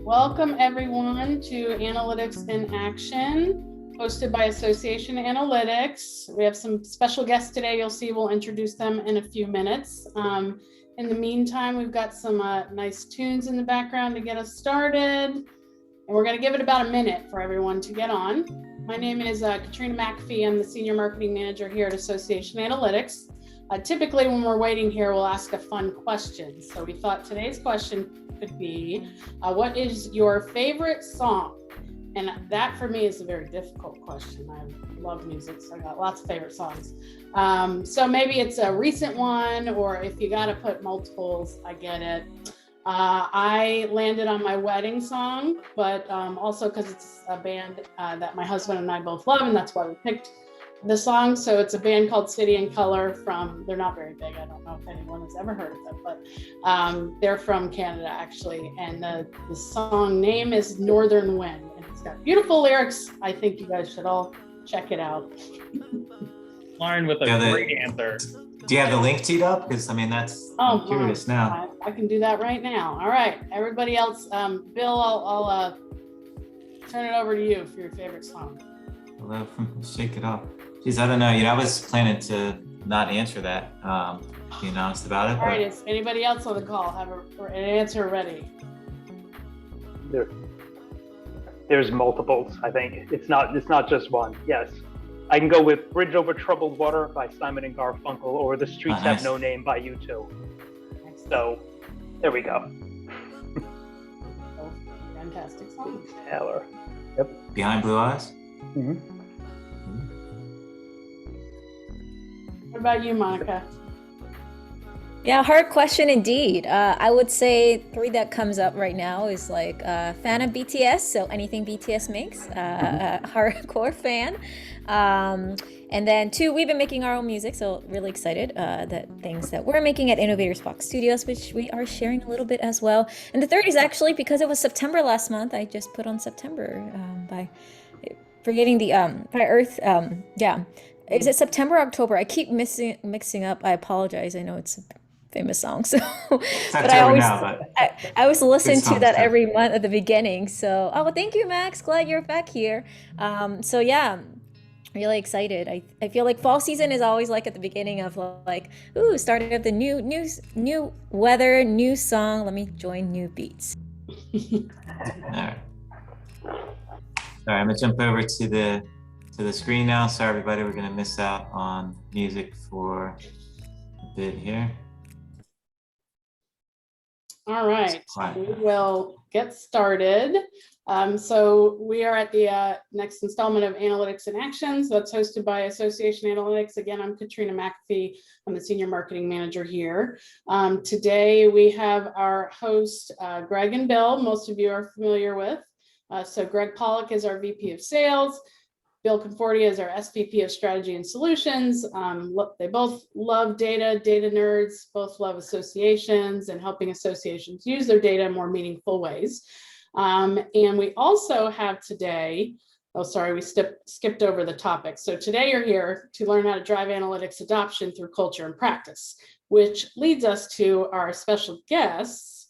Welcome everyone to Analytics in Action, hosted by Association Analytics. We have some special guests today. You'll see we'll introduce them in a few minutes. In the meantime, we've got some nice tunes in the background to get us started. And we're going to give it about a minute for everyone to get on. My name is Katrina McAfee. I'm the Senior Marketing Manager here at Association Analytics. Typically, when we're waiting here, we'll ask a fun question. So we thought today's question could be, what is your favorite song? And that for me is a very difficult question. I love music, so I got lots of favorite songs. So maybe it's a recent one, or if you got to put multiples, I get it. I landed on my wedding song, but also because it's a band that my husband and I both love, and that's why we picked the song. So it's a band called City and Color from, they're not very big. I don't know if anyone has ever heard of them, but they're from Canada actually. And the song name is Northern Wind, and it's got beautiful lyrics. I think you guys should all check it out. Lauren with a great answer. Do you have the link teed up? Because I mean, I'm curious now. I can do that right now. All right, everybody else. Bill, I'll turn it over to you for your favorite song. Shake it off. Geez, I don't know. I was planning to not answer that, being honest about it. All right, is anybody else on the call have an answer ready? There's multiples, I think. It's not just one. Yes. I can go with Bridge Over Troubled Water by Simon and Garfunkel, or The Streets Have No Name by U2. So, there we go. Fantastic song. Taylor. Yep. Behind Blue Eyes? Mm-hmm. What about you, Monica? Yeah, hard question indeed. I would say 3 that comes up right now is like fan of BTS, so anything BTS makes, hardcore fan. And then 2, we've been making our own music, so really excited that things that we're making at Innovators Box Studios, which we are sharing a little bit as well. And the 3rd is actually because it was September last month. I just put on September by forgetting the by Earth. Yeah. Is it September or October? I keep mixing up. I apologize. I know it's a famous song, so but I always listen to that every month at the beginning. So well, thank you, Max. Glad you're back here. So yeah, really excited. I feel like fall season is always like at the beginning of like, ooh, starting up the new weather, new song. Let me join new beats. All right. I'm gonna jump over to the screen now. Sorry, everybody, we're gonna miss out on music for a bit here. All right, we will get started. So we are at the next installment of Analytics in Action. So that's hosted by Association Analytics. Again, I'm Katrina McAfee. I'm the Senior Marketing Manager here. Today we have our host, Greg and Bill. Most of you are familiar with. So Greg Pollock is our VP of Sales. Bill Conforti is our SVP of Strategy and Solutions. They both love data nerds, both love associations and helping associations use their data in more meaningful ways. And we also have today, we skipped over the topic. So today you're here to learn how to drive analytics adoption through culture and practice, which leads us to our special guests.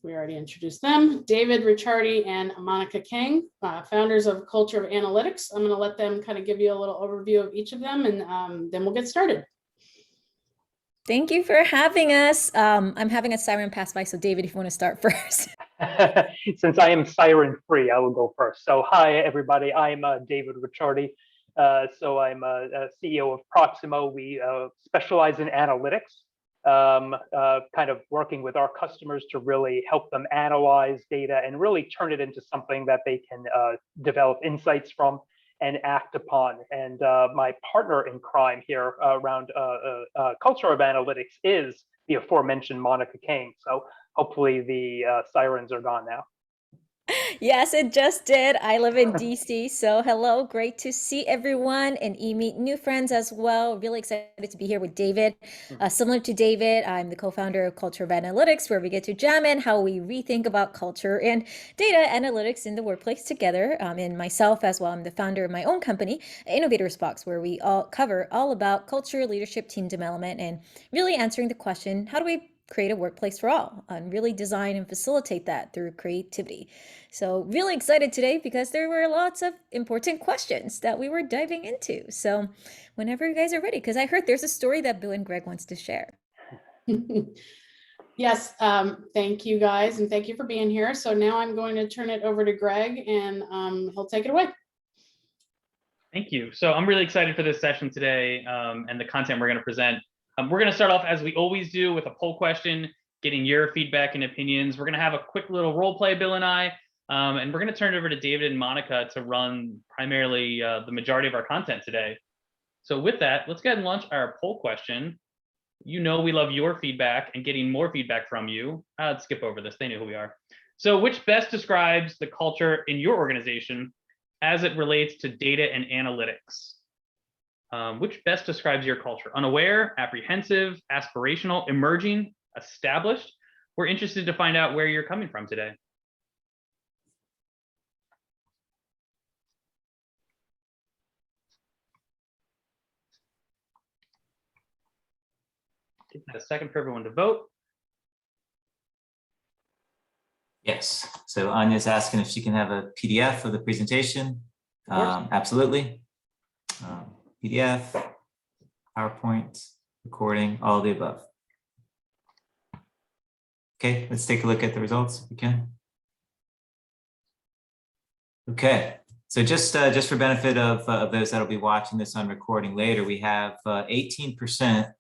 We already introduced them, David Ricciardi and Monica Kang, founders of Culture of Analytics. I'm going to let them kind of give you a little overview of each of them, and then we'll get started. Thank you for having us. I'm having a siren pass by, so David, if you want to start first. Since I am siren free, I will go first. So hi, everybody. I'm David Ricciardi. So I'm a CEO of Proximo. We specialize in analytics. Kind of working with our customers to really help them analyze data and really turn it into something that they can develop insights from and act upon. And my partner in crime here around culture of analytics is the aforementioned Monica Kang. So hopefully the sirens are gone now. Yes, it just did. I live in DC, so hello, great to see everyone and meet new friends as well. Really excited to be here with David. Similar to David, I'm the co-founder of Culture of Analytics, where we get to jam in how we rethink about culture and data analytics in the workplace together. And myself as well, I'm the founder of my own company, Innovators Box, where we all cover all about culture, leadership, team development, and really answering the question, how do we create a workplace for all and really design and facilitate that through creativity. So really excited today because there were lots of important questions that we were diving into. So whenever you guys are ready, because I heard there's a story that Bill and Greg wants to share. Yes, thank you guys, and thank you for being here. So now I'm going to turn it over to Greg, and he'll take it away. Thank you. So I'm really excited for this session today and the content we're going to present. We're going to start off, as we always do, with a poll question, getting your feedback and opinions. We're going to have a quick little role play, Bill and I, and we're going to turn it over to David and Monica to run primarily the majority of our content today. So with that, let's go ahead and launch our poll question. You know we love your feedback and getting more feedback from you. Let's skip over this. They know who we are. So which best describes the culture in your organization as it relates to data and analytics? Which best describes your culture? Unaware, apprehensive, aspirational, emerging, established? We're interested to find out where you're coming from today. Give that a second for everyone to vote. Yes. So Anya's asking if she can have a PDF of the presentation. Absolutely. PDF, PowerPoint, recording, all of the above. Okay, let's take a look at the results if we can. Okay, so just for benefit of those that'll be watching this on recording later, we have 18%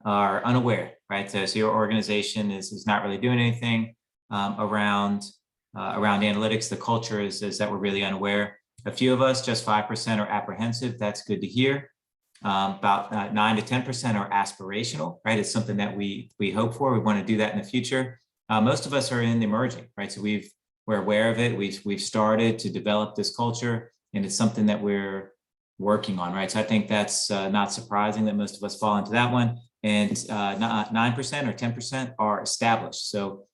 are unaware, right? So your organization is not really doing anything around analytics. The culture is that we're really unaware. A few of us, just 5%, are apprehensive. That's good to hear. About 9 to 10% are aspirational, right? It's something that we hope for. We want to do that in the future. Most of us are in emerging, right? So we're aware of it. We've started to develop this culture, and it's something that we're working on, right? So I think that's not surprising that most of us fall into that one. And 9% or 10% are established. So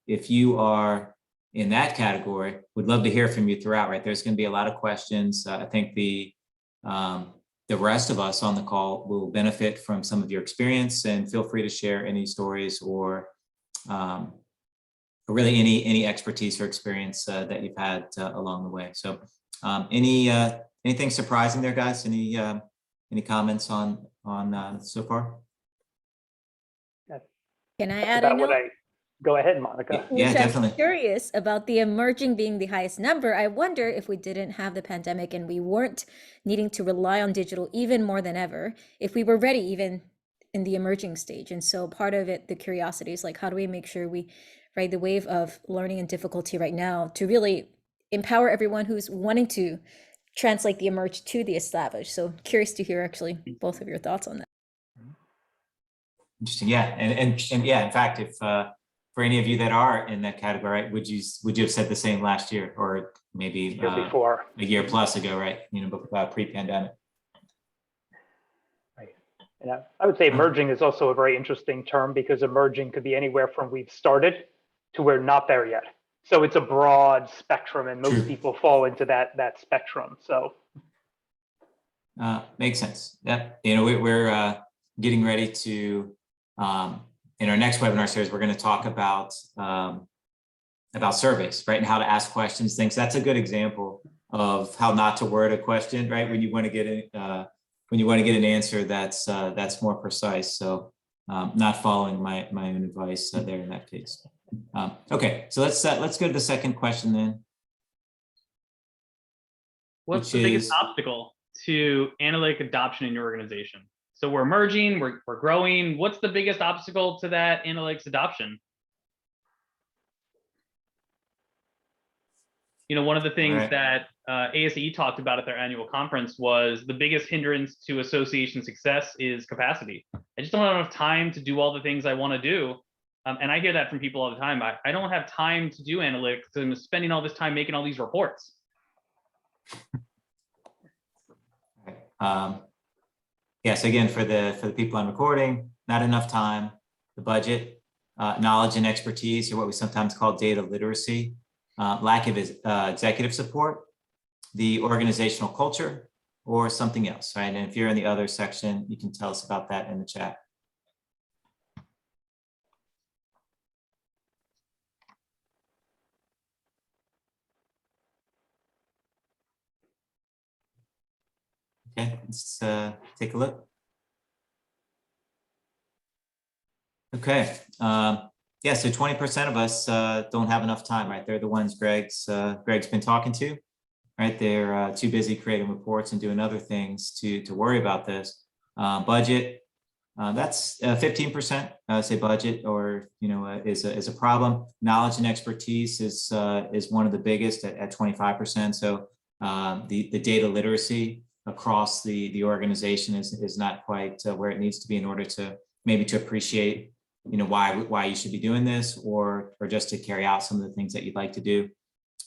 if you are in that category, we'd love to hear from you throughout, right? There's going to be a lot of questions. I think the rest of us on the call will benefit from some of your experience, and feel free to share any stories or really any expertise or experience that you've had along the way. So anything surprising there, guys? Any comments on so far? Can I add a note? Go ahead, Monica. Yeah, definitely. I'm curious about the emerging being the highest number. I wonder if we didn't have the pandemic and we weren't needing to rely on digital even more than ever, if we were ready even in the emerging stage. And so part of it, the curiosity is like, how do we make sure we ride the wave of learning and difficulty right now to really empower everyone who's wanting to translate the emerged to the established? So curious to hear actually both of your thoughts on that. Interesting. Yeah. And yeah, in fact, if for any of you that are in that category, right, would you have said the same last year, or maybe before, a year plus ago, right? Pre-pandemic. Right. And I would say emerging is also a very interesting term, because emerging could be anywhere from we've started to we're not there yet. So it's a broad spectrum, and most people fall into that spectrum. So makes sense. Yeah, we're getting ready to. In our next webinar series, we're going to talk about surveys, right, and how to ask questions. Things that's a good example of how not to word a question, right? When you want to get an answer that's more precise. So not following my own advice there in that case. Okay, so let's go to the second question then. What's the biggest obstacle to analytic adoption in your organization? So we're emerging, we're growing. What's the biggest obstacle to that analytics adoption? One of the things that ASE talked about at their annual conference was the biggest hindrance to association success is capacity. I just don't have enough time to do all the things I want to do. And I hear that from people all the time. I don't have time to do analytics. I'm spending all this time making all these reports. Yes, again, for the people on recording, not enough time, the budget, knowledge and expertise, or what we sometimes call data literacy, lack of executive support, the organizational culture, or something else, right? And if you're in the other section, you can tell us about that in the chat. Okay, let's take a look. Okay, yeah, so 20% of us don't have enough time, right? They're the ones Greg's been talking to, right? They're too busy creating reports and doing other things to worry about this. Budget, that's 15%, say budget, or is a problem. Knowledge and expertise is one of the biggest at 25%. So the data literacy across the organization is not quite where it needs to be in order to maybe to appreciate why you should be doing this, or just to carry out some of the things that you'd like to do.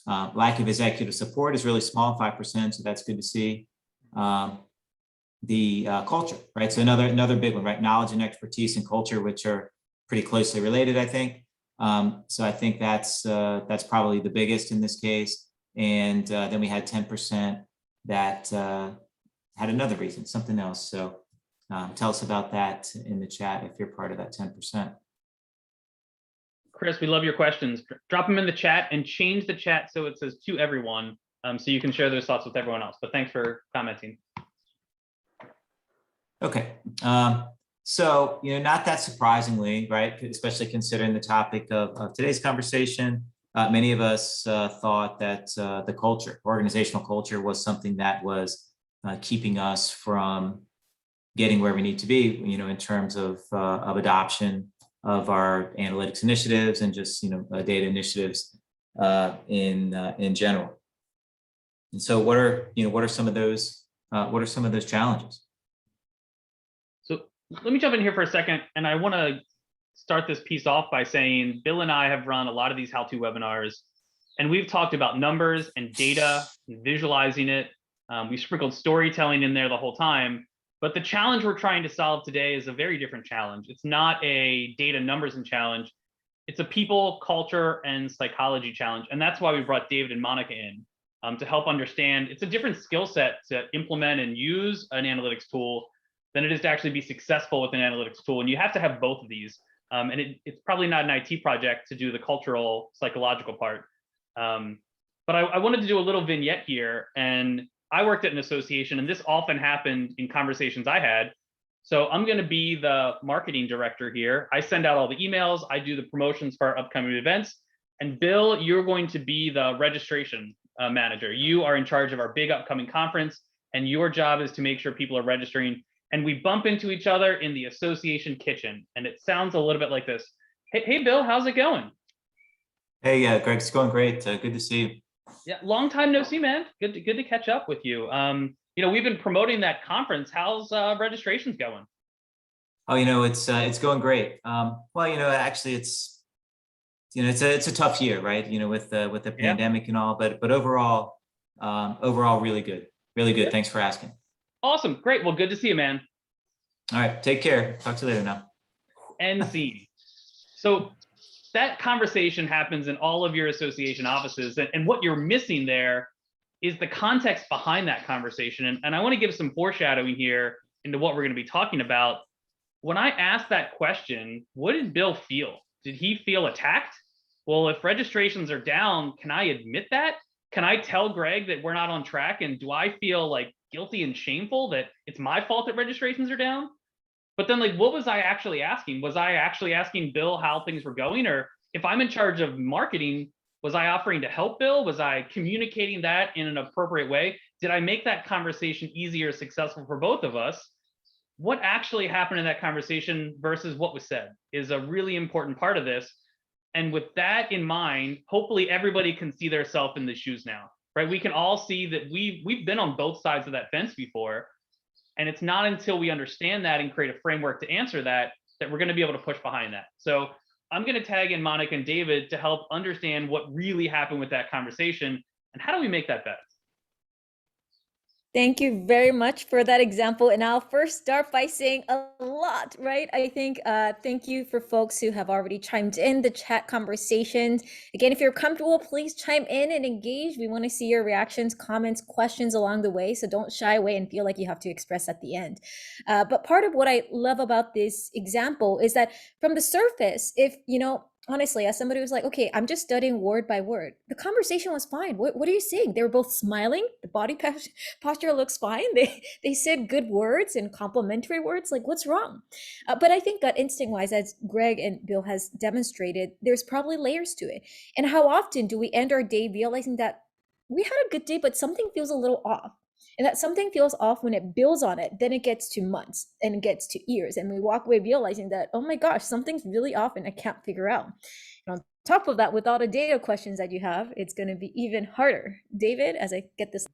Lack of executive support is really small, 5%, so that's good to see. The culture, right? So another big one, right? Knowledge and expertise and culture, which are pretty closely related, I think. So I think that's probably the biggest in this case. And then we had 10% that had another reason, something else. So tell us about that in the chat if you're part of that 10%. Chris, we love your questions. Drop them in the chat and change the chat so it says to everyone, so you can share those thoughts with everyone else. But thanks for commenting. Okay, so not that surprisingly, right? Especially considering the topic of today's conversation, many of us thought that the culture, organizational culture, was something that was keeping us from getting where we need to be, in terms of adoption of our analytics initiatives and just data initiatives in general. And so, what are some of those challenges? So let me jump in here for a second, and I want to start this piece off by saying Bill and I have run a lot of these how-to webinars, and we've talked about numbers and data and visualizing it. We sprinkled storytelling in there the whole time. But the challenge we're trying to solve today is a very different challenge. It's not a data numbers and challenge. It's a people, culture, and psychology challenge. And that's why we brought David and Monica in to help understand. It's a different skill set to implement and use an analytics tool than it is to actually be successful with an analytics tool. And you have to have both of these. And it's probably not an IT project to do the cultural, psychological part. But I wanted to do a little vignette here. And I worked at an association, and this often happened in conversations I had. So I'm going to be the marketing director here. I send out all the emails. I do the promotions for our upcoming events. And Bill, you're going to be the registration manager. You are in charge of our big upcoming conference, and your job is to make sure people are registering. And we bump into each other in the association kitchen. And it sounds a little bit like this. Hey Bill, how's it going? Hey, Greg, it's going great. Good to see you. Yeah, long time no see, man. Good to catch up with you. We've been promoting that conference. How's registrations going? Oh, it's going great. Actually, it's a tough year, right? With the pandemic and all, but overall, really good, really good. Thanks for asking. Awesome, great. Well, good to see you, man. All right, take care. Talk to you later now. And see. So that conversation happens in all of your association offices, and what you're missing there is the context behind that conversation. And I want to give some foreshadowing here into what we're going to be talking about. When I asked that question, what did Bill feel? Did he feel attacked? Well, if registrations are down, can I admit that? Can I tell Greg that we're not on track? And do I feel like guilty and shameful that it's my fault that registrations are down? But then, what was I actually asking? Was I actually asking Bill how things were going? Or if I'm in charge of marketing, was I offering to help Bill? Was I communicating that in an appropriate way? Did I make that conversation easier, successful for both of us? What actually happened in that conversation versus what was said is a really important part of this. And with that in mind, hopefully everybody can see themselves in the shoes now, right? We can all see that we've been on both sides of that fence before. And it's not until we understand that and create a framework to answer that we're going to be able to push behind that. So I'm going to tag in Monica and David to help understand what really happened with that conversation and how do we make that better. Thank you very much for that example. And I'll first start by saying a lot, right? I think thank you for folks who have already chimed in the chat conversations. Again, if you're comfortable, please chime in and engage. We want to see your reactions, comments, questions along the way. So don't shy away and feel like you have to express at the end. But part of what I love about this example is that from the surface, if honestly, as somebody who's like, okay, I'm just studying word by word, the conversation was fine. What are you saying? They were both smiling. The body posture looks fine. They said good words and complimentary words. Like, what's wrong? But I think gut instinct wise, as Greg and Bill has demonstrated, there's probably layers to it. And how often do we end our day realizing that we had a good day, but something feels a little off? And that something feels off when it builds on it, then it gets to months and it gets to years. And we walk away realizing that, oh my gosh, something's really off and I can't figure out. And on top of that, with all the data questions that you have, it's going to be even harder. David, as I get this.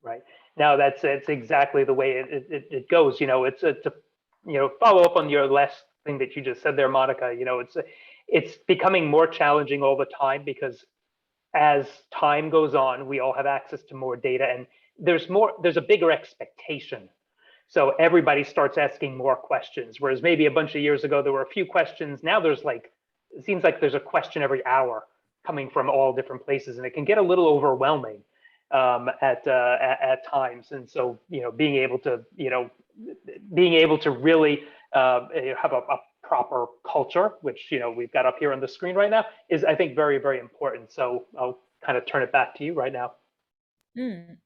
Right. Now it's exactly the way it goes. It's to follow up on your last thing that you just said there, Monica. It's becoming more challenging all the time because as time goes on, we all have access to more data, and there's a bigger expectation. So everybody starts asking more questions, whereas maybe a bunch of years ago there were a few questions. Now it seems like there's a question every hour coming from all different places, and it can get a little overwhelming at times. And so being able to really have a proper culture, which we've got up here on the screen right now, is I think very, very important. So I'll kind of turn it back to you right now. And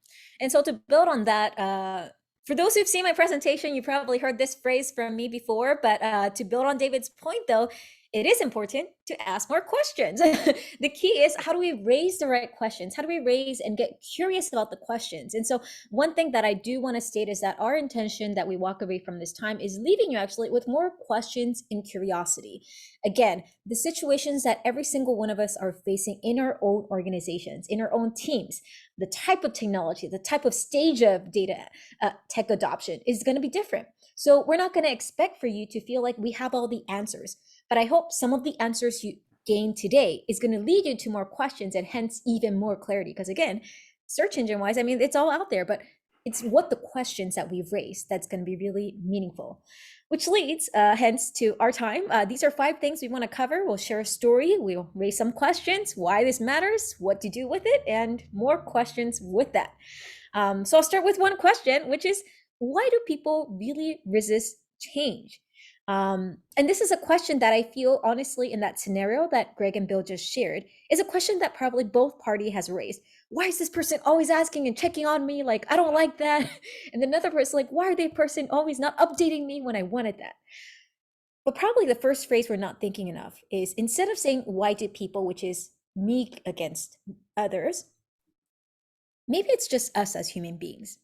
so to build on that, for those who've seen my presentation, you probably heard this phrase from me before, but to build on David's point though, it is important to ask more questions. The key is, how do we raise the right questions? How do we raise and get curious about the questions? And so one thing that I do want to state is that our intention that we walk away from this time is leaving you actually with more questions and curiosity. Again, the situations that every single one of us are facing in our own organizations, in our own teams, the type of technology, the type of stage of data tech adoption is going to be different. So we're not going to expect for you to feel like we have all the answers. But I hope some of the answers you gain today is going to lead you to more questions and hence even more clarity. Because again, search engine wise, I mean, it's all out there, but it's what the questions that we've raised that's going to be really meaningful, which leads hence to our time. These are 5 things we want to cover. We'll share a story. We'll raise some questions, why this matters, what to do with it, and more questions with that. So I'll start with one question, which is, why do people really resist change? And this is a question that I feel honestly in that scenario that Greg and Bill just shared is a question that probably both party has raised. Why is this person always asking and checking on me? Like, I don't like that. And another person like, why are they person always not updating me when I wanted that? But probably the first phrase we're not thinking enough is, instead of saying why do people, which is me against others, maybe it's just us as human beings.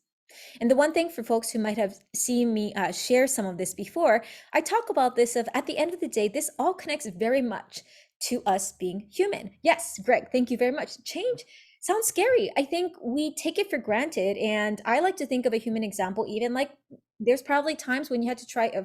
And the one thing for folks who might have seen me share some of this before, I talk about this of, at the end of the day, this all connects very much to us being human. Yes, Greg, thank you very much. Change sounds scary. I think we take it for granted. And I like to think of a human example, even like there's probably times when you had to try a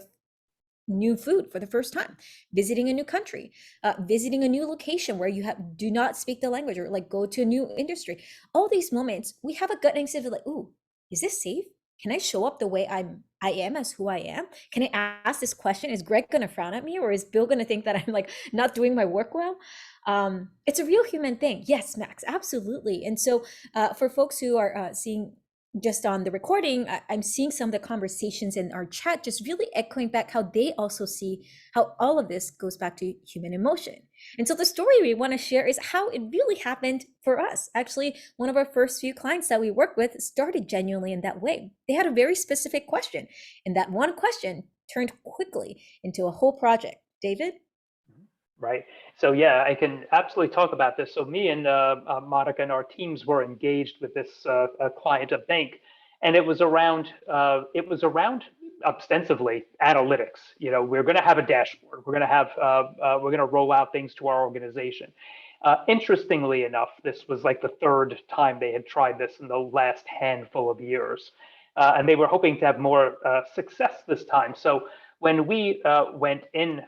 new food for the first time, visiting a new country, visiting a new location where you do not speak the language, or like go to a new industry. All these moments, we have a gut instinct of like, ooh, is this safe? Can I show up the way I am as who I am? Can I ask this question? Is Greg going to frown at me, or is Bill going to think that I'm like not doing my work well? It's a real human thing. Yes, Max, absolutely. And so for folks who are seeing just on the recording, I'm seeing some of the conversations in our chat just really echoing back how they also see how all of this goes back to human emotion. And so the story we want to share is how it really happened for us. Actually, one of our first few clients that we worked with started genuinely in that way. They had a very specific question, and that one question turned quickly into a whole project. David? Right. So yeah, I can absolutely talk about this. So me and Monica and our teams were engaged with this client, a bank, and it was around ostensively analytics. We're going to have a dashboard. We're going to roll out things to our organization. Interestingly enough, this was like the 3rd time they had tried this in the last handful of years, and they were hoping to have more success this time. So when we went in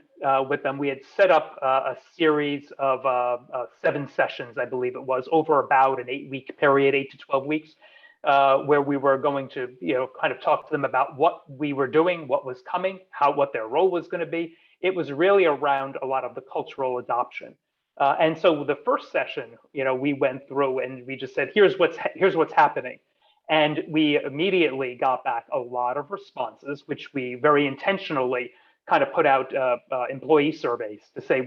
with them, we had set up a series of 7 sessions, I believe it was, over about an 8-week period, 8 to 12 weeks, where we were going to, kind of talk to them about what we were doing, what was coming, what their role was going to be. It was really around a lot of the cultural adoption. And so the first session, we went through and we just said, here's what's happening. And we immediately got back a lot of responses, which we very intentionally kind of put out employee surveys to say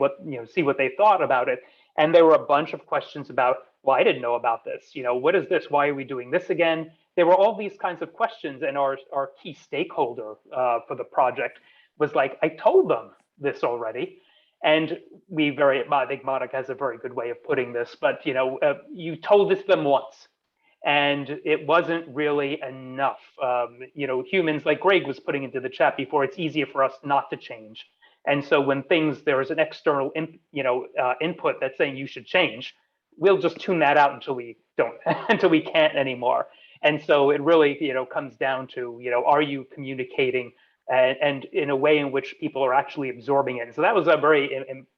see what they thought about it. And there were a bunch of questions about, well, I didn't know about this. What is this? Why are we doing this again? There were all these kinds of questions, and our key stakeholder for the project was like, I told them this already. And I think Monica has a very good way of putting this, but you told this them once, and it wasn't really enough. Humans, like Greg was putting into the chat before, it's easier for us not to change. And so when there is an external input that's saying you should change, we'll just tune that out until we don't, until we can't anymore. And so it really comes down to are you communicating and in a way in which people are actually absorbing it. And so that was a very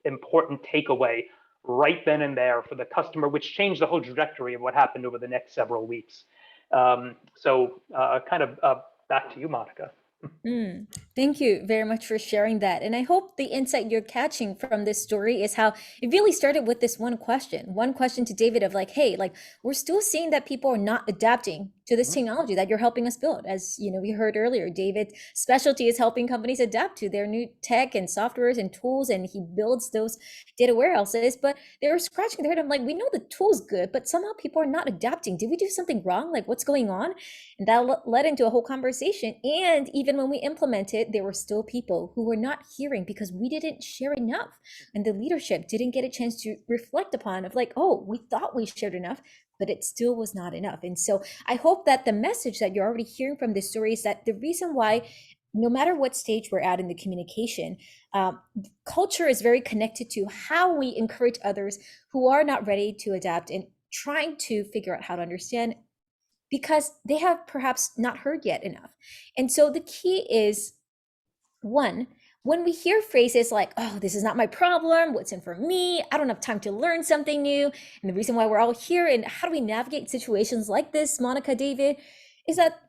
important takeaway right then and there for the customer, which changed the whole trajectory of what happened over the next several weeks. Back to you, Monica. Thank you very much for sharing that. And I hope the insight you're catching from this story is how it really started with this one question to David of like, hey, like we're still seeing that people are not adapting to this technology that you're helping us build. As we heard earlier, David's specialty is helping companies adapt to their new tech and softwares and tools, and he builds those data warehouses. But they were scratching their head. I'm like, we know the tool's good, but somehow people are not adapting. Did we do something wrong? Like, what's going on? And that led into a whole conversation. And even when we implemented, there were still people who were not hearing because we didn't share enough, and the leadership didn't get a chance to reflect upon of like, oh, we thought we shared enough, but it still was not enough. And so I hope that the message that you're already hearing from this story is that the reason why, no matter what stage we're at in the communication, culture is very connected to how we encourage others who are not ready to adapt and trying to figure out how to understand, because they have perhaps not heard yet enough. And so the key is, one, when we hear phrases like, oh, this is not my problem, what's in for me, I don't have time to learn something new, and the reason why we're all here and how do we navigate situations like this, Monica, David, is that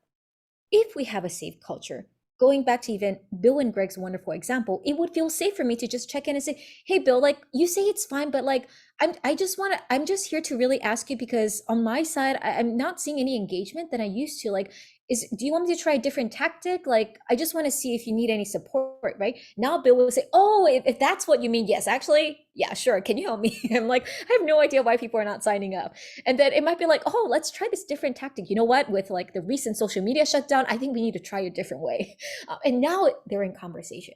if we have a safe culture, going back to even Bill and Greg's wonderful example, it would feel safe for me to just check in and say, hey, Bill, like you say it's fine, but like, I'm just here to really ask you because on my side, I'm not seeing any engagement that I used to. Like, do you want me to try a different tactic? Like, I just want to see if you need any support, right? Now Bill will say, oh, if that's what you mean, yes, actually, yeah, sure. Can you help me? I'm like, I have no idea why people are not signing up. And then it might be like, oh, let's try this different tactic. You know what? With like the recent social media shutdown, I think we need to try a different way. And now they're in conversation.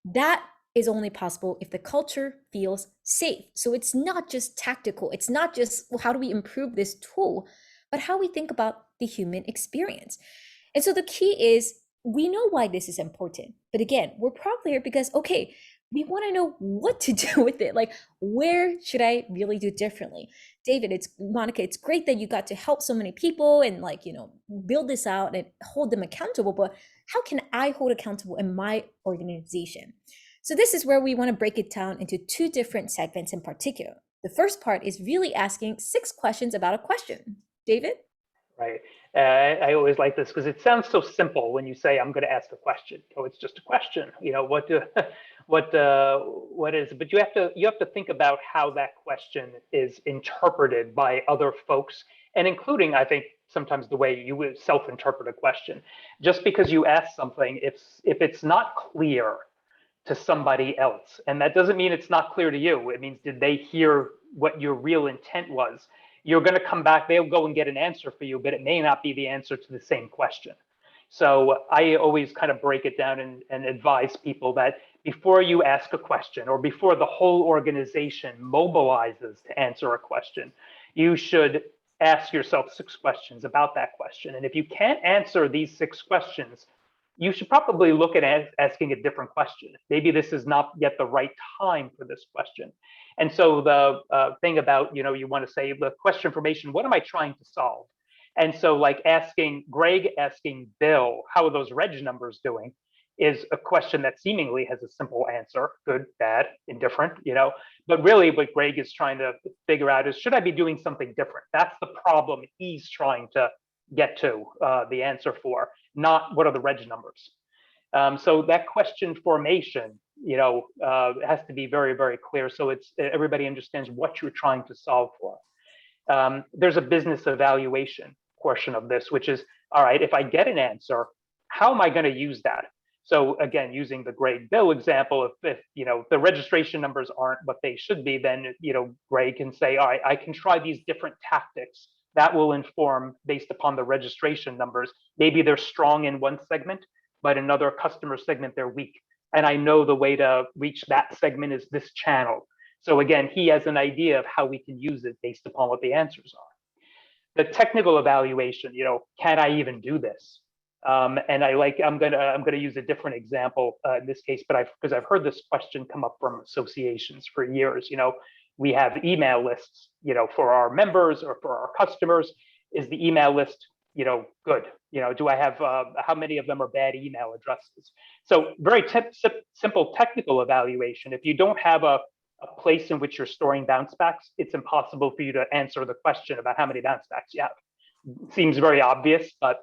That is only possible if the culture feels safe. So it's not just tactical. It's not just, well, how do we improve this tool, but how we think about the human experience. And so the key is, we know why this is important. But again, we're probably here because, okay, we want to know what to do with it. Like, where should I really do differently? David, Monica, it's great that you got to help so many people and like, build this out and hold them accountable, but how can I hold accountable in my organization? So this is where we want to break it down into two different segments in particular. The first part is really asking 6 questions about a question. David? Right. I always like this because it sounds so simple when you say, I'm going to ask a question. Oh, it's just a question. What is it? But you have to think about how that question is interpreted by other folks, and including, I think, sometimes the way you would self-interpret a question. Just because you ask something, if it's not clear to somebody else, and that doesn't mean it's not clear to you. It means, did they hear what your real intent was? You're going to come back, they'll go and get an answer for you, but it may not be the answer to the same question. So I always kind of break it down and advise people that before you ask a question, or before the whole organization mobilizes to answer a question, you should ask yourself 6 questions about that question. And if you can't answer these 6 questions, you should probably look at asking a different question. Maybe this is not yet the right time for this question. And so the thing about, you want to say the question formation, what am I trying to solve? And so like Greg asking Bill, how are those reg numbers doing, is a question that seemingly has a simple answer, good, bad, indifferent, but really what Greg is trying to figure out is, should I be doing something different? That's the problem he's trying to get to the answer for, not what are the reg numbers. So that question formation, has to be very, very clear, so everybody understands what you're trying to solve for. There's a business evaluation portion of this, which is, all right, if I get an answer, how am I going to use that? So again, using the Greg Bill example, if the registration numbers aren't what they should be, then Greg can say, all right, I can try these different tactics that will inform based upon the registration numbers. Maybe they're strong in one segment, but another customer segment they're weak. And I know the way to reach that segment is this channel. So again, he has an idea of how we can use it based upon what the answers are. The technical evaluation, can I even do this? And I'm gonna use a different example in this case, but because I've heard this question come up from associations for years. We have email lists, for our members or for our customers. Is the email list, good? Do I have how many of them are bad email addresses? So very simple technical evaluation. If you don't have a place in which you're storing bounce backs, it's impossible for you to answer the question about how many bounce backs you have. Seems very obvious, but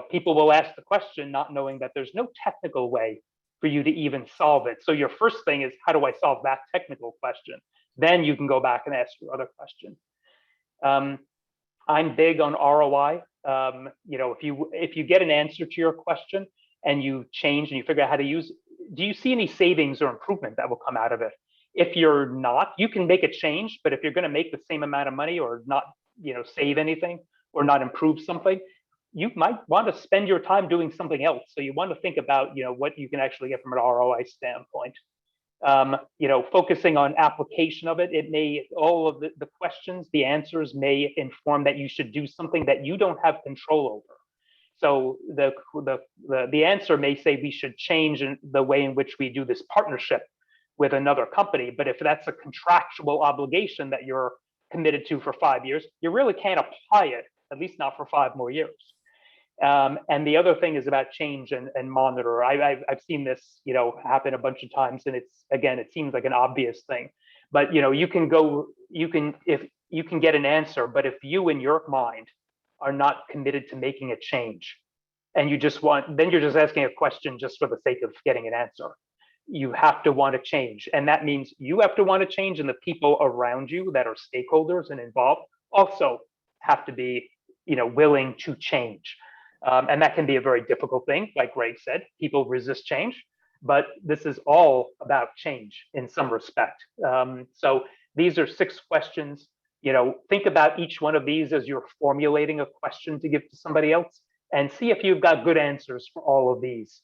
people will ask the question not knowing that there's no technical way for you to even solve it. So your first thing is, how do I solve that technical question? Then you can go back and ask your other question. I'm big on ROI. If you get an answer to your question and you change and you figure out how to use it, do you see any savings or improvement that will come out of it? If you're not, you can make a change, but if you're going to make the same amount of money or not, save anything or not improve something, you might want to spend your time doing something else. So you want to think about, what you can actually get from an ROI standpoint. Focusing on application of it, all of the questions, the answers may inform that you should do something that you don't have control over. So the answer may say we should change the way in which we do this partnership with another company. But if that's a contractual obligation that you're committed to for 5 years, you really can't apply it, at least not for 5 more years. And the other thing is about change and monitor. I've seen this, happen a bunch of times, and it seems like an obvious thing, but you can get an answer, but if you in your mind are not committed to making a change, and then you're just asking a question just for the sake of getting an answer. You have to want to change, and that means you have to want to change, and the people around you that are stakeholders and involved also have to be, willing to change. And that can be a very difficult thing. Like Greg said, people resist change, but this is all about change in some respect. So these are 6 questions. Think about each one of these as you're formulating a question to give to somebody else, and see if you've got good answers for all of these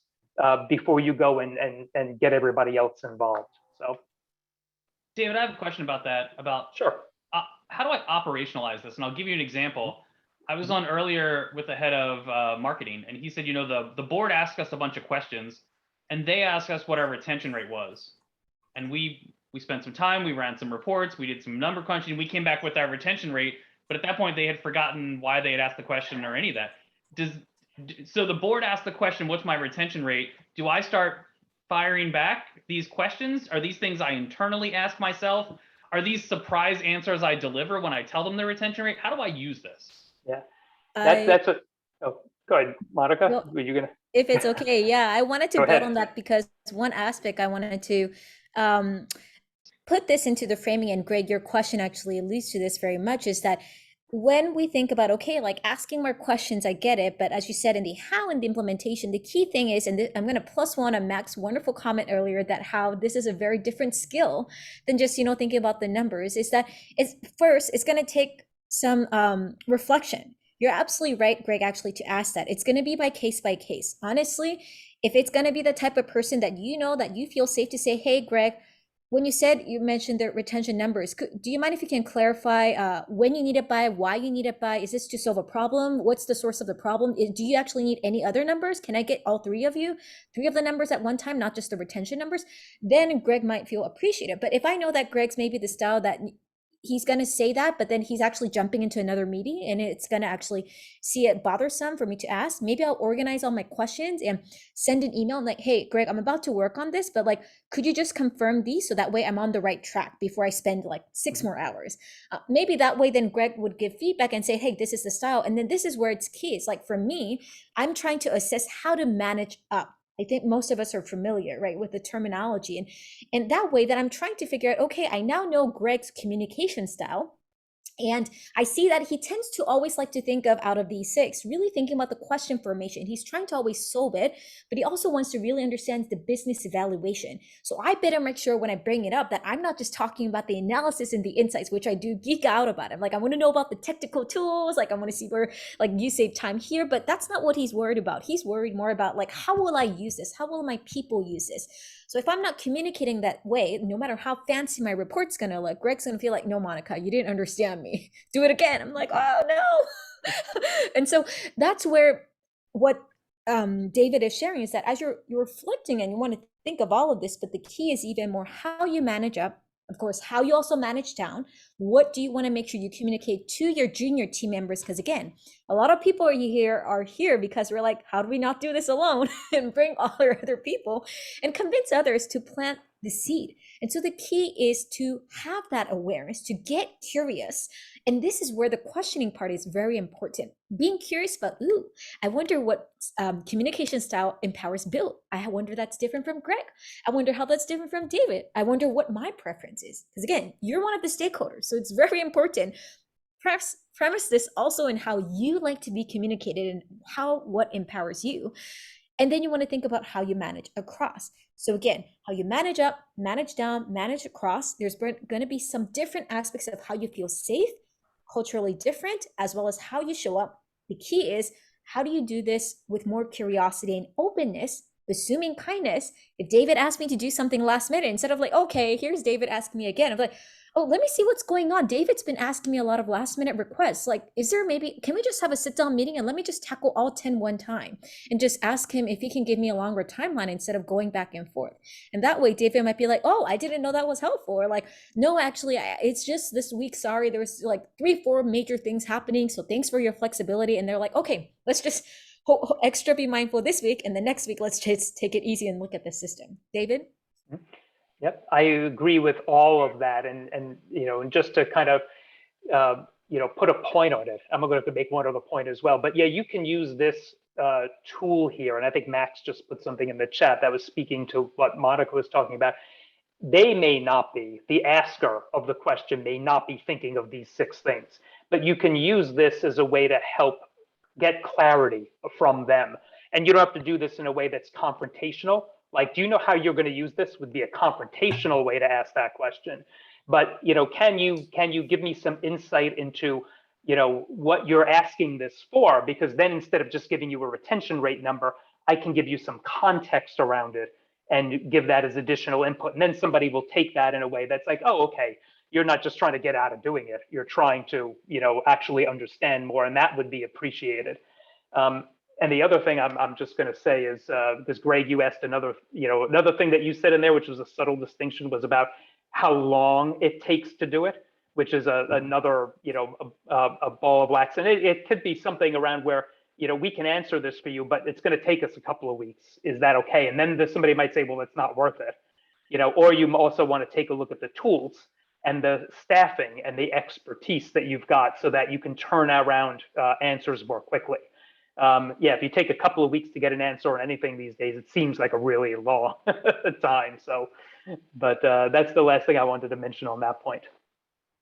before you go and get everybody else involved. So, David, I have a question about that. Sure. How do I operationalize this? And I'll give you an example. I was on earlier with the head of marketing, and he said, the board asked us a bunch of questions, and they asked us what our retention rate was. And we spent some time, we ran some reports, we did some number crunching, we came back with our retention rate, but at that point they had forgotten why they had asked the question or any of that. So the board asked the question, what's my retention rate? Do I start firing back these questions? Are these things I internally ask myself? Are these surprise answers I deliver when I tell them the retention rate? How do I use this? Yeah, oh, go ahead, Monica. Well, Were you gonna? If it's okay, yeah, I wanted to Go build ahead. on that because one aspect I wanted to put this into the framing, and Greg, your question actually alludes to this very much, is that when we think about, okay, like asking more questions, I get it, but as you said, in the how and the implementation, the key thing is, and I'm going to +1 on Mac's wonderful comment earlier, that how this is a very different skill than just, thinking about the numbers, is that it's going to take some reflection. You're absolutely right, Greg, actually, to ask that. It's going to be by case. Honestly, if it's going to be the type of person that that you feel safe to say, hey, Greg, when you mentioned the retention numbers, do you mind if you can clarify when you need it by, why you need it by? Is this to solve a problem? What's the source of the problem? Do you actually need any other numbers? Can I get all 3 of the numbers at one time, not just the retention numbers? Then Greg might feel appreciated. But if I know that Greg's maybe the style that he's going to say that, but then he's actually jumping into another meeting and it's going to actually see it bothersome for me to ask, maybe I'll organize all my questions and send an email like, hey, Greg, I'm about to work on this, but like, could you just confirm these so that way I'm on the right track before I spend like 6 more hours? Maybe that way then Greg would give feedback and say, hey, this is the style. And then this is where it's key. It's like, for me, I'm trying to assess how to manage up. I think most of us are familiar, right, with the terminology. And that way that I'm trying to figure out, okay, I now know Greg's communication style. And I see that he tends to always like to think of, out of these six, really thinking about the question formation. He's trying to always solve it, but he also wants to really understand the business evaluation. So I better make sure when I bring it up that I'm not just talking about the analysis and the insights, which I do geek out about. I'm like, I want to know about the technical tools. Like, I want to see where, like, you save time here, but that's not what he's worried about. He's worried more about, like, how will I use this? How will my people use this? So if I'm not communicating that way, no matter how fancy my report's gonna look, Greg's gonna feel like, no, Monica, you didn't understand me. Do it again. I'm like, oh no. And so that's where what David is sharing is that as you're reflecting and you want to think of all of this, but the key is even more how you manage up, of course, how you also manage down. What do you want to make sure you communicate to your junior team members? Because again, a lot of people are here because we're like, how do we not do this alone and bring all our other people and convince others to plant the seed? And so the key is to have that awareness, to get curious. And this is where the questioning part is very important. Being curious about, ooh, I wonder what communication style empowers Bill. I wonder that's different from Greg. I wonder how that's different from David. I wonder what my preference is. Because again, you're one of the stakeholders. So it's very important. Premise this also in how you like to be communicated and what empowers you. And then you want to think about how you manage across. So again, how you manage up, manage down, manage across. There's going to be some different aspects of how you feel safe, culturally different, as well as how you show up. The key is, how do you do this with more curiosity and openness, assuming kindness? If David asked me to do something last minute, instead of like, okay, here's David asking me again, I'm like, oh, let me see what's going on. David's been asking me a lot of last minute requests. Like, can we just have a sit down meeting and let me just tackle all 10 one time and just ask him if he can give me a longer timeline instead of going back and forth. And that way David might be like, oh, I didn't know that was helpful. Or like, no, actually, it's just this week. Sorry, there was like 3-4 major things happening. So thanks for your flexibility. And they're like, okay, let's just extra be mindful this week. And the next week, let's just take it easy and look at the system. David? Yep, I agree with all of that, and and just to kind of put a point on it, I'm going to have to make one other point as well. But yeah, you can use this tool here, and I think Max just put something in the chat that was speaking to what Monica was talking about. They may not be, the asker of the question may not be thinking of these 6 things, but you can use this as a way to help get clarity from them, and you don't have to do this in a way that's confrontational. Like, do you know how you're going to use this? Would be a confrontational way to ask that question. But, can you give me some insight into, what you're asking this for? Because then instead of just giving you a retention rate number, I can give you some context around it and give that as additional input. And then somebody will take that in a way that's like, oh, okay, you're not just trying to get out of doing it. You're trying to, actually understand more, and that would be appreciated. And the other thing I'm just going to say is, because Greg, you asked another thing that you said in there, which was a subtle distinction, was about how long it takes to do it, which is another, a ball of wax. And it could be something around where, we can answer this for you, but it's going to take us a couple of weeks. Is that okay? And then somebody might say, well, it's not worth it. Or you also want to take a look at the tools and the staffing and the expertise that you've got so that you can turn around answers more quickly. If you take a couple of weeks to get an answer on anything these days, it seems like a really long time. So, but that's the last thing I wanted to mention on that point.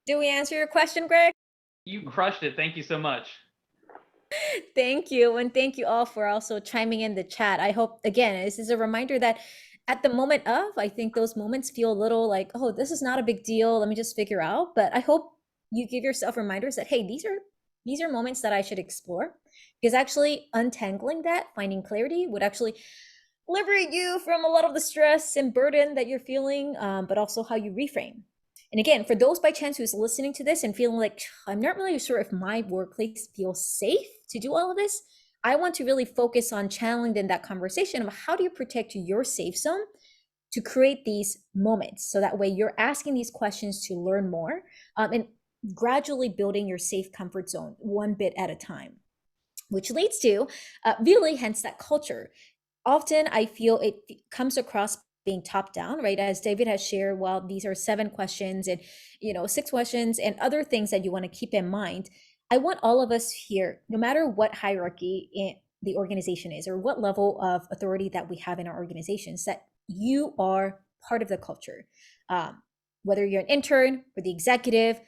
Do we answer your question, Greg? You crushed it. Thank you so much. Thank you. And thank you all for also chiming in the chat. I hope, again, this is a reminder that at the moment of, I think those moments feel a little like, oh, this is not a big deal. Let me just figure out. But I hope you give yourself reminders that, hey, these are moments that I should explore, because actually untangling that, finding clarity would actually liberate you from a lot of the stress and burden that you're feeling, but also how you reframe. And again, for those by chance who's listening to this and feeling like, I'm not really sure if my workplace feels safe to do all of this, I want to really focus on channeling in that conversation of how do you protect your safe zone to create these moments. So that way you're asking these questions to learn more, and gradually building your safe comfort zone one bit at a time, which leads to really hence that culture. Often I feel it comes across being top down, right? As David has shared, well, these are 7 questions and 6 questions and other things that you want to keep in mind. I want all of us here, no matter what hierarchy in the organization is or what level of authority that we have in our organizations, that you are part of the culture. Whether you're an intern or the executive,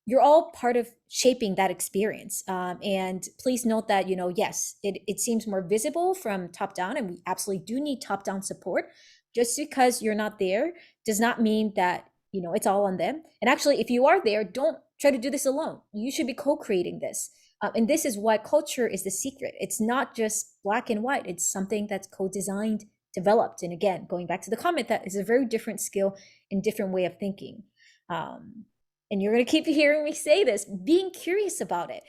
you're all part of shaping that experience. And please note that, yes, it seems more visible from top down, and we absolutely do need top down support. Just because you're not there does not mean that, it's all on them. And actually, if you are there, don't try to do this alone. You should be co-creating this. And this is why culture is the secret. It's not just black and white. It's something that's co-designed, developed. And again, going back to the comment, that is a very different skill and different way of thinking. And you're going to keep hearing me say this, being curious about it.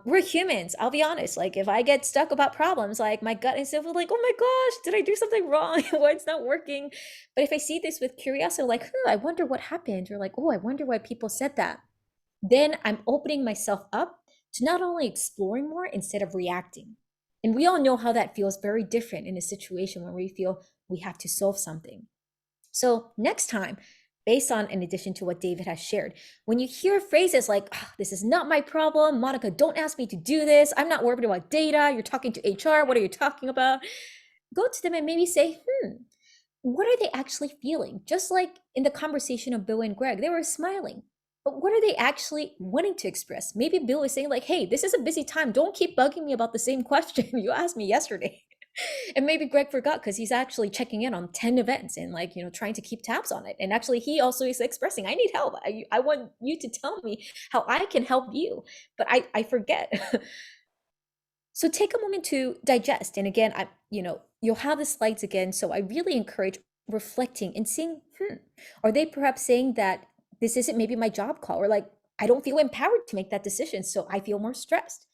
We're humans. I'll be honest. Like, if I get stuck about problems, like, my gut is like, oh my gosh, did I do something wrong? Why it's not working? But if I see this with curiosity, like, I wonder what happened, or like, oh, I wonder why people said that, then I'm opening myself up to not only exploring more instead of reacting. And we all know how that feels very different in a situation where we feel we have to solve something. So next time, based on, in addition to what David has shared, when you hear phrases like, this is not my problem, Monica, don't ask me to do this, I'm not worried about data, you're talking to HR, what are you talking about? Go to them and maybe say, what are they actually feeling? Just like in the conversation of Bill and Greg, they were smiling. But what are they actually wanting to express? Maybe Bill is saying like, hey, this is a busy time. Don't keep bugging me about the same question you asked me yesterday. And maybe Greg forgot because he's actually checking in on 10 events and like, trying to keep tabs on it. And actually he also is expressing, I need help. I want you to tell me how I can help you, but I forget. So take a moment to digest. And again, you'll have the slides again. So I really encourage reflecting and seeing, are they perhaps saying that this isn't maybe my job call, or like, I don't feel empowered to make that decision, so I feel more stressed.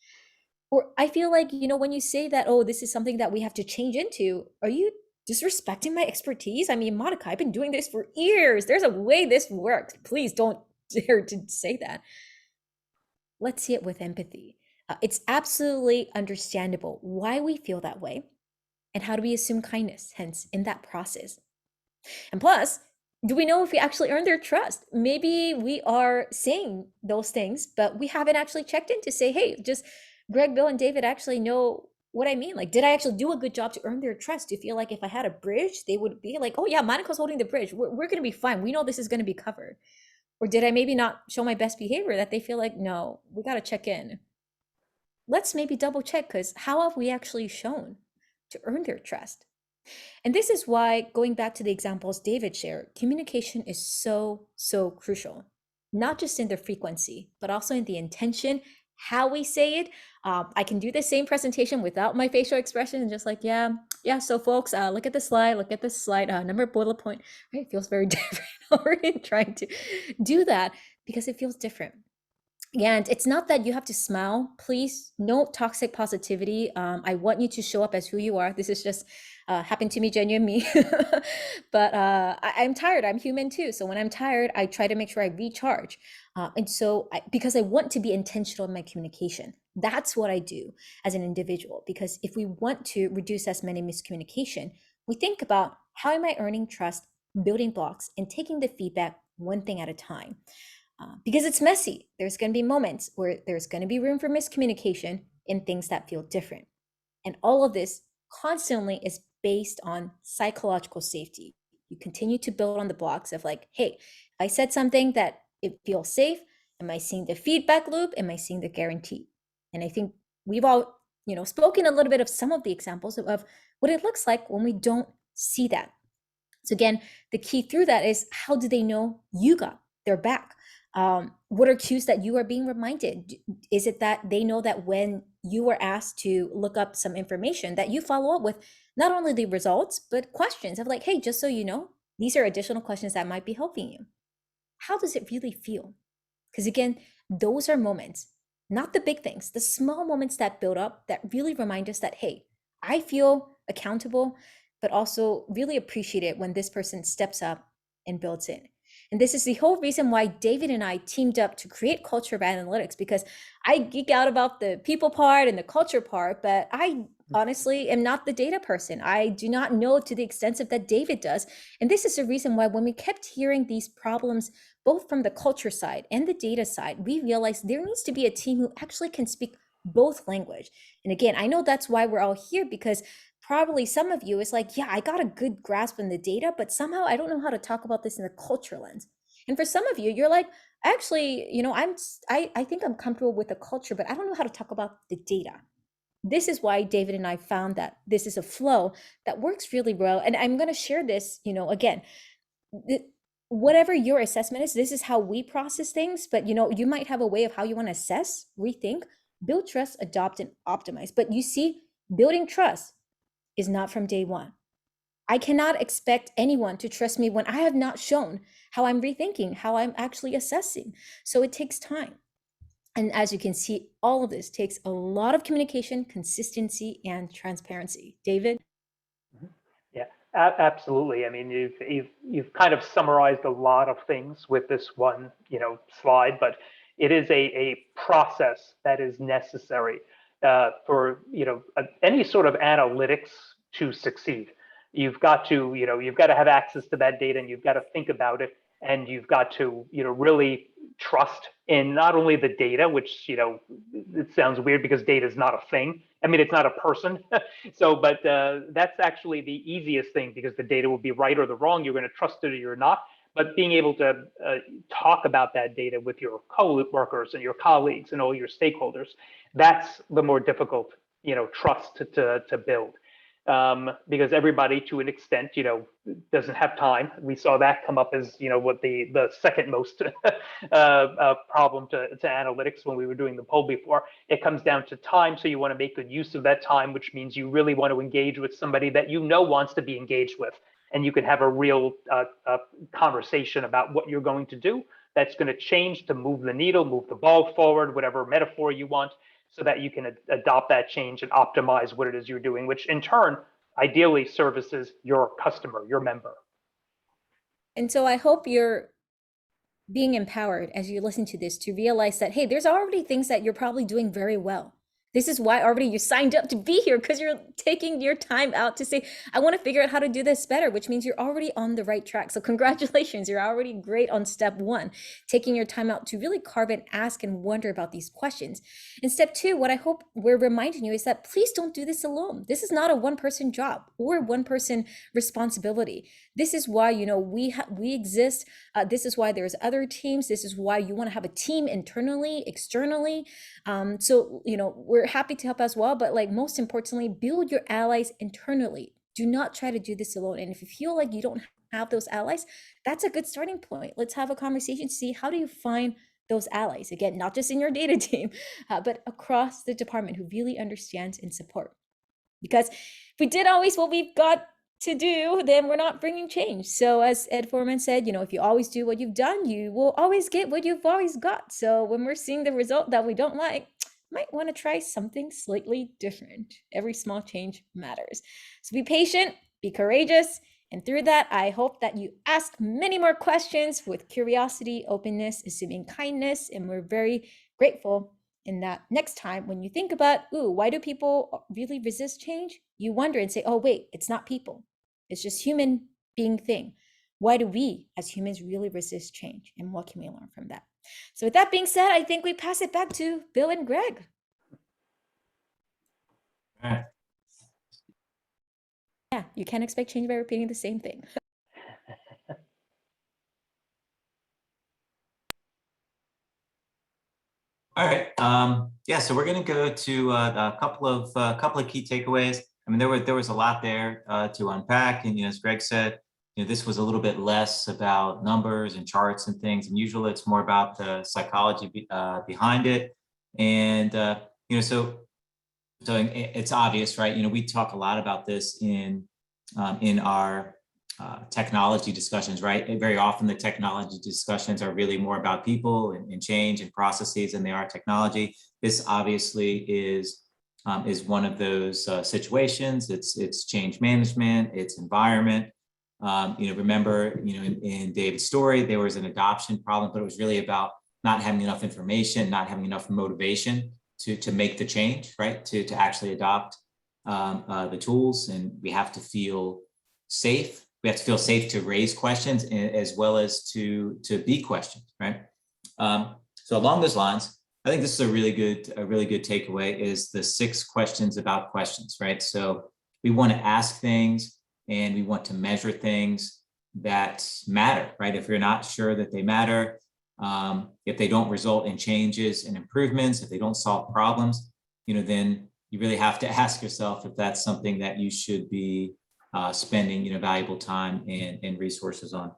Or I feel like, when you say that, oh, this is something that we have to change into, are you disrespecting my expertise? I mean, Monica, I've been doing this for years. There's a way this works. Please don't dare to say that. Let's see it with empathy. It's absolutely understandable why we feel that way, and how do we assume kindness, hence, in that process. And plus, do we know if we actually earn their trust? Maybe we are saying those things, but we haven't actually checked in to say, hey, just Greg, Bill, and David actually know what I mean. Like, did I actually do a good job to earn their trust? Do you feel like if I had a bridge, they would be like, oh yeah, Monica's holding the bridge. We're going to be fine. We know this is going to be covered. Or did I maybe not show my best behavior that they feel like, no, we got to check in. Let's maybe double check, because how have we actually shown to earn their trust? And this is why, going back to the examples David shared, communication is so, so crucial, not just in the frequency, but also in the intention, how we say it. I can do the same presentation without my facial expression and just like, yeah. So folks, look at the slide, number bullet point, right? It feels very different already trying to do that because it feels different. And it's not that you have to smile. Please, no toxic positivity. I want you to show up as who you are. This is just happened to me, genuine me. But I'm tired. I'm human too. So when I'm tired, I try to make sure I recharge. And so because I want to be intentional in my communication, that's what I do as an individual. Because if we want to reduce as many miscommunication, we think about, how am I earning trust, building blocks, and taking the feedback one thing at a time. Because it's messy. There's going to be moments where there's going to be room for miscommunication and things that feel different. And all of this constantly is based on psychological safety. You continue to build on the blocks of like, hey, if I said something that it feels safe, am I seeing the feedback loop? Am I seeing the guarantee? And I think we've all, spoken a little bit of some of the examples of what it looks like when we don't see that. So again, the key through that is, how do they know you got their back? What are cues that you are being reminded? Is it that they know that when you were asked to look up some information, that you follow up with not only the results, but questions of like, hey, just so you know, these are additional questions that might be helping you. How does it really feel? Because again, those are moments, not the big things, the small moments that build up that really remind us that, hey, I feel accountable, but also really appreciate it when this person steps up and builds in. And this is the whole reason why David and I teamed up to create Culture of Analytics, because I geek out about the people part and the culture part, but I honestly am not the data person. I do not know to the extent that David does. And this is the reason why when we kept hearing these problems, both from the culture side and the data side, we realized there needs to be a team who actually can speak both language. And again, I know that's why we're all here, because probably some of you is like, yeah, I got a good grasp on the data, but somehow I don't know how to talk about this in a culture lens. And for some of you, you're like, actually, I think I'm comfortable with the culture, but I don't know how to talk about the data. This is why David and I found that this is a flow that works really well. And I'm going to share this, again, whatever your assessment is, this is how we process things. But, you might have a way of how you want to assess, rethink, build trust, adopt, and optimize. But you see, building trust is not from day one. I cannot expect anyone to trust me when I have not shown how I'm rethinking, how I'm actually assessing. So it takes time. And as you can see, all of this takes a lot of communication, consistency, and transparency. David? Yeah, absolutely. I mean, you've kind of summarized a lot of things with this one, slide, but it is a process that is necessary for any sort of analytics to succeed. You've got to have access to that data, and you've got to think about it, and you've got to really trust in not only the data, which it sounds weird because data is not a thing. I mean, it's not a person. So, but that's actually the easiest thing, because the data will be right or the wrong. You're going to trust it or you're not. But being able to talk about that data with your co-workers and your colleagues and all your stakeholders, that's the more difficult, trust to build. Because everybody, to an extent, doesn't have time. We saw that come up as, what the second most problem to analytics when we were doing the poll before. It comes down to time. So you want to make good use of that time, which means you really want to engage with somebody that wants to be engaged with. And you can have a real conversation about what you're going to do that's going to change to move the needle, move the ball forward, whatever metaphor you want, so that you can adopt that change and optimize what it is you're doing, which in turn, ideally services your customer, your member. And so I hope you're being empowered as you listen to this to realize that, hey, there's already things that you're probably doing very well. This is why already you signed up to be here, because you're taking your time out to say, I want to figure out how to do this better, which means you're already on the right track. So congratulations, you're already great on step one, taking your time out to really carve and ask and wonder about these questions. And step two, what I hope we're reminding you is that please don't do this alone. This is not a one-person job or one-person responsibility. This is why, we exist. This is why there's other teams. This is why you want to have a team internally, externally. So, we're happy to help as well, but most importantly, build your allies internally. Do not try to do this alone. And if you feel like you don't have those allies, that's a good starting point. Let's have a conversation to see, how do you find those allies? Again, not just in your data team, but across the department who really understands and support. Because if we did always what we've got to do, then we're not bringing change. So as Ed Foreman said, if you always do what you've done, you will always get what you've always got. So when we're seeing the result that we don't like, might want to try something slightly different. Every small change matters. So be patient, be courageous, and through that, I hope that you ask many more questions with curiosity, openness, assuming kindness, and we're very grateful in that next time when you think about, why do people really resist change? You wonder and say, oh, wait, it's not people. It's just human being thing. Why do we as humans really resist change? And what can we learn from that? So with that being said, I think we pass it back to Bill and Greg. All right. Yeah, you can't expect change by repeating the same thing. All right. Yeah. So we're going to go to a couple of key takeaways. I mean, there was a lot there to unpack, and as Greg said, this was a little bit less about numbers and charts and things, and usually it's more about the psychology behind it. And so it's obvious, right? We talk a lot about this in our technology discussions, right? Very often the technology discussions are really more about people and change and processes than they are technology. This obviously is one of those situations. It's change management, it's environment. Remember, in David's story, there was an adoption problem, but it was really about not having enough information, not having enough motivation to make the change, right? To actually adopt the tools. And we have to feel safe. We have to feel safe to raise questions as well as to be questioned, right? So along those lines, I think this is a really good takeaway is the 6 questions about questions, right? So we want to ask things and we want to measure things. that matter, right? If you're not sure that they matter, if they don't result in changes and improvements, if they don't solve problems, then you really have to ask yourself if that's something that you should be spending, valuable time and resources on.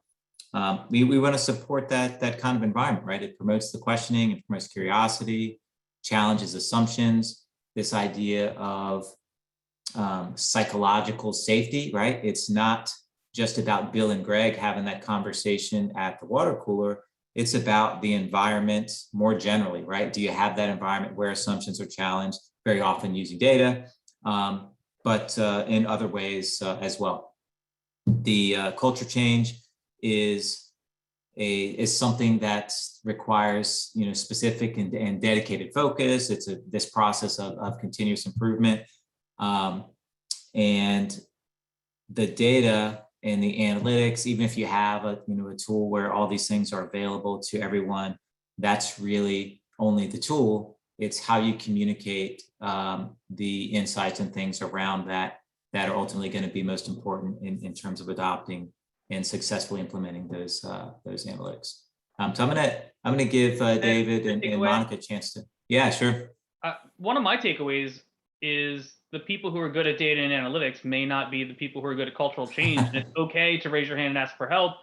We want to support that kind of environment, right? It promotes the questioning, it promotes curiosity, challenges assumptions, this idea of psychological safety, right? It's not just about Bill and Greg having that conversation at the water cooler. It's about the environment more generally, right? Do you have that environment where assumptions are challenged, very often using data, but in other ways as well. The culture change is something that requires specific and dedicated focus. It's this process of continuous improvement, and the data and the analytics. Even if you have a tool where all these things are available to everyone, that's really only the tool. It's how you communicate the insights and things around that are ultimately going to be most important in terms of adopting and successfully implementing those analytics. So I'm gonna give David and Monica a chance to. Yeah, sure. One of my takeaways is the people who are good at data and analytics may not be the people who are good at cultural change. And it's okay to raise your hand and ask for help,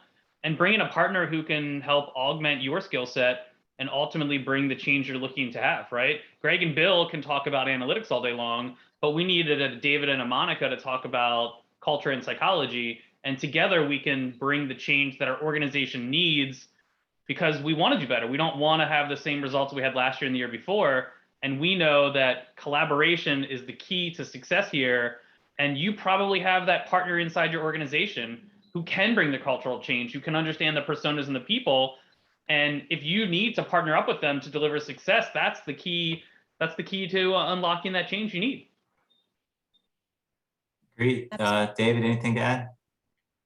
and bring in a partner who can help augment your skill set and ultimately bring the change you're looking to have, right? Greg and Bill can talk about analytics all day long, but we needed a David and a Monica to talk about culture and psychology. And together we can bring the change that our organization needs, because we want to do better. We don't want to have the same results we had last year and the year before. And we know that collaboration is the key to success here. And you probably have that partner inside your organization who can bring the cultural change, who can understand the personas and the people. And if you need to partner up with them to deliver success, that's the key. That's the key to unlocking that change you need. Great. David, anything to add?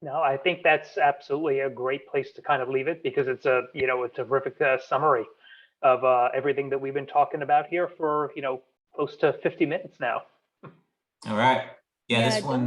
No, I think that's absolutely a great place to kind of leave it, because it's a terrific summary of everything that we've been talking about here for close to 50 minutes now. All right. Yeah, this one.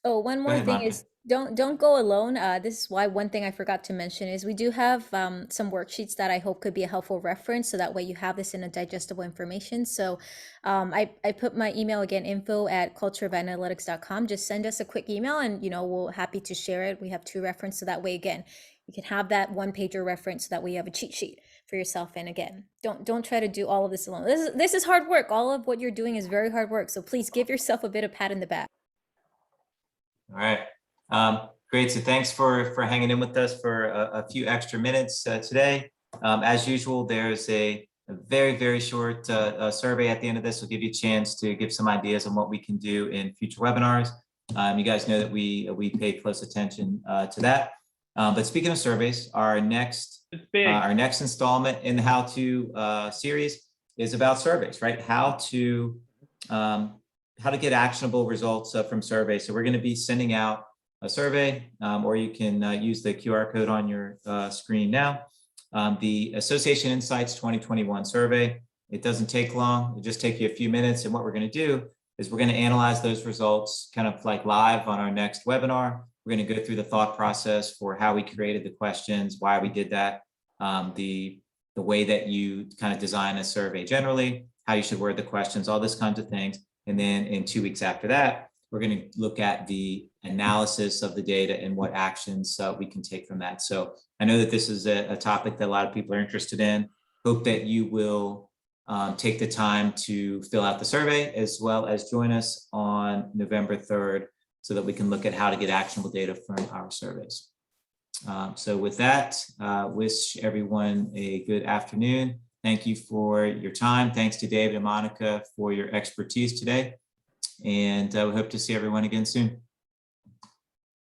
One more ahead, thing Monica. is don't go alone. This is why one thing I forgot to mention is we do have some worksheets that I hope could be a helpful reference, so that way you have this in a digestible information. So I put my email again, info@cultureofanalytics.com. Just send us a quick email, and we're happy to share it. We have 2 references, so that way again you can have that 1-pager reference, so that way you have a cheat sheet for yourself. And again, don't try to do all of this alone. This is hard work. All of what you're doing is very hard work. So please give yourself a bit of pat in the back. All right. Great. So thanks for hanging in with us for a few extra minutes today. As usual, there's a very, very short survey at the end of this. Will give you a chance to give some ideas on what we can do in future webinars. You guys know that we pay close attention to that. But speaking of surveys, our next installment in the how-to series is about surveys, right? How to get actionable results from surveys. So we're going to be sending out a survey, or you can use the QR code on your screen now. The Association Insights 2021 survey. It doesn't take long. It'll just take you a few minutes. And what we're going to do is we're going to analyze those results kind of like live on our next webinar. We're going to go through the thought process for how we created the questions, why we did that, the way that you kind of design a survey generally, how you should word the questions, all those kinds of things. And then in 2 weeks after that, we're going to look at the analysis of the data and what actions we can take from that. So I know that this is a topic that a lot of people are interested in. Hope that you will take the time to fill out the survey, as well as join us on November 3rd, so that we can look at how to get actionable data from our surveys. So with that, wish everyone a good afternoon. Thank you for your time. Thanks to David and Monica for your expertise today. And we hope to see everyone again soon.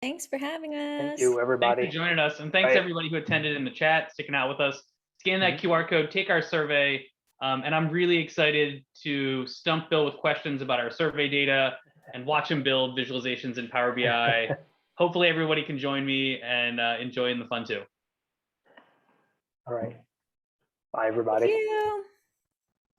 Thanks for having us. Thank you, everybody. Thanks for joining us. And thanks to everybody who attended in the chat, sticking out with us. Scan that QR code, take our survey. And I'm really excited to stump Bill with questions about our survey data and watch him build visualizations in Power BI. Hopefully everybody can join me and enjoy in the fun too. All right. Bye, everybody. Thank you.